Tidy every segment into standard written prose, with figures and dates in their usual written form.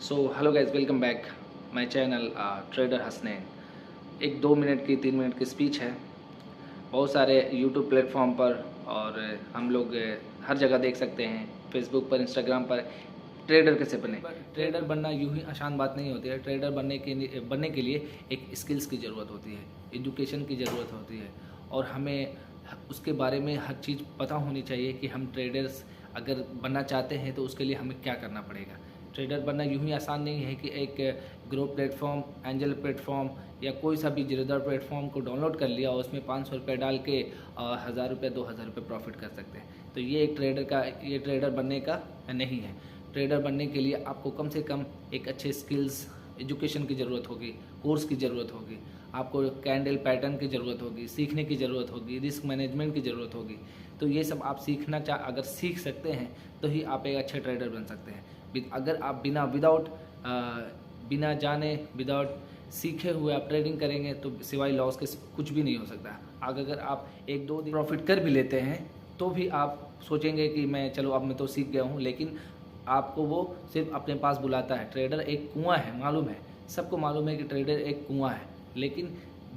So hello guys, welcome back my channel trader Hasnain. एक 2 minute की 3 minute की speech है। बहुत सारे यूट्यूब प्लेटफॉर्म पर और हम लोग हर जगह देख सकते हैं, फेसबुक पर, इंस्टाग्राम पर, ट्रेडर कैसे बने। ट्रेडर बनना यूं ही आसान बात नहीं होती है। ट्रेडर बनने के लिए एक स्किल्स की ज़रूरत होती है, एजुकेशन की ज़रूरत होती है और हमें उसके बारे में हर चीज़ पता होनी चाहिए कि हम ट्रेडर्स अगर बनना चाहते हैं तो उसके लिए हमें क्या करना पड़ेगा। ट्रेडर बनना यूं ही आसान नहीं है कि एक ग्रो प्लेटफॉर्म, एंजल प्लेटफॉर्म या कोई सा भी ज़रूरत प्लेटफॉर्म को डाउनलोड कर लिया और उसमें 500 रुपये डाल के 1000 रुपये 2000 रुपये प्रॉफिट कर सकते हैं। तो ये ये ट्रेडर बनने का नहीं है। ट्रेडर बनने के लिए आपको कम से कम एक अच्छे स्किल्स, एजुकेशन की ज़रूरत होगी, कोर्स की ज़रूरत होगी, आपको कैंडल पैटर्न की ज़रूरत होगी, सीखने की ज़रूरत होगी, रिस्क मैनेजमेंट की ज़रूरत होगी। तो ये सब आप अगर सीख सकते हैं तो ही आप एक अच्छे ट्रेडर बन सकते हैं। अगर आप बिना जाने, विदाउट सीखे हुए आप ट्रेडिंग करेंगे तो सिवाय लॉस के कुछ भी नहीं हो सकता। अगर आप 1-2 दिन प्रॉफिट कर भी लेते हैं तो भी आप सोचेंगे कि अब मैं तो सीख गया हूँ, लेकिन आपको वो सिर्फ अपने पास बुलाता है। ट्रेडर एक कुआं है, मालूम है, सबको मालूम है कि ट्रेडर एक कुआं है, लेकिन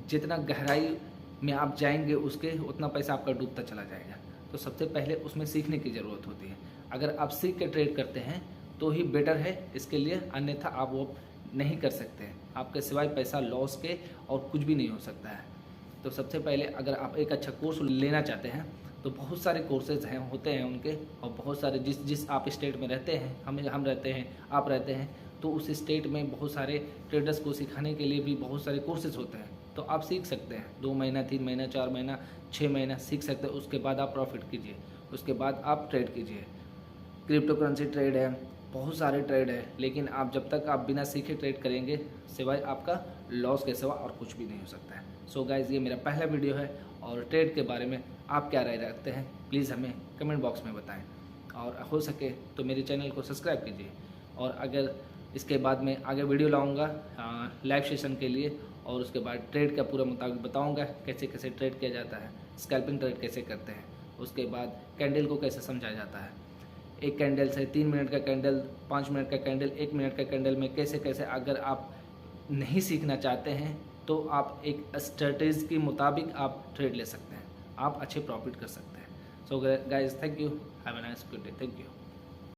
जितना गहराई में आप जाएंगे उतना पैसा आपका डूबता चला जाएगा। तो सबसे पहले उसमें सीखने की ज़रूरत होती है। अगर आप सीख के ट्रेड करते हैं तो ही बेटर है इसके लिए, अन्यथा आप वो नहीं कर सकते हैं। आपके सिवाय पैसा लॉस के और कुछ भी नहीं हो सकता है। तो सबसे पहले अगर आप एक अच्छा कोर्स लेना चाहते हैं तो बहुत सारे कोर्सेज होते हैं उनके, और बहुत सारे जिस आप स्टेट में रहते हैं, हम रहते हैं, आप रहते हैं, तो उस स्टेट में बहुत सारे ट्रेडर्स को सिखाने के लिए भी बहुत सारे कोर्सेज होते हैं। तो आप सीख सकते हैं 2 महीना, 3 महीना, 4 महीना, 6 महीना सीख सकते हैं। उसके बाद आप प्रॉफिट कीजिए, उसके बाद आप ट्रेड कीजिए। क्रिप्टो करेंसी ट्रेड है, बहुत सारे ट्रेड है, लेकिन आप जब तक आप बिना सीखे ट्रेड करेंगे सिवाय आपका लॉस के सिवा और कुछ भी नहीं हो सकता है। सो गाइज़, ये मेरा पहला वीडियो है और ट्रेड के बारे में आप क्या राय रखते हैं प्लीज़ हमें कमेंट बॉक्स में बताएं, और हो सके तो मेरे चैनल को सब्सक्राइब कीजिए। और अगर इसके बाद में आगे वीडियो लाऊंगा लाइव सेशन के लिए, और उसके बाद ट्रेड का पूरा मुताबिक बताऊंगा कैसे कैसे ट्रेड किया जाता है, स्कैल्पिंग ट्रेड कैसे करते हैं, उसके बाद कैंडल को कैसे समझा जाता है, एक कैंडल से 3 मिनट का कैंडल, 5 मिनट का कैंडल, 1 मिनट का कैंडल में कैसे कैसे, अगर आप नहीं सीखना चाहते हैं तो आप एक स्ट्रेटेजी के मुताबिक आप ट्रेड ले सकते हैं, आप अच्छे प्रॉफिट कर सकते हैं। So guys, thank you, have a nice good day, thank you.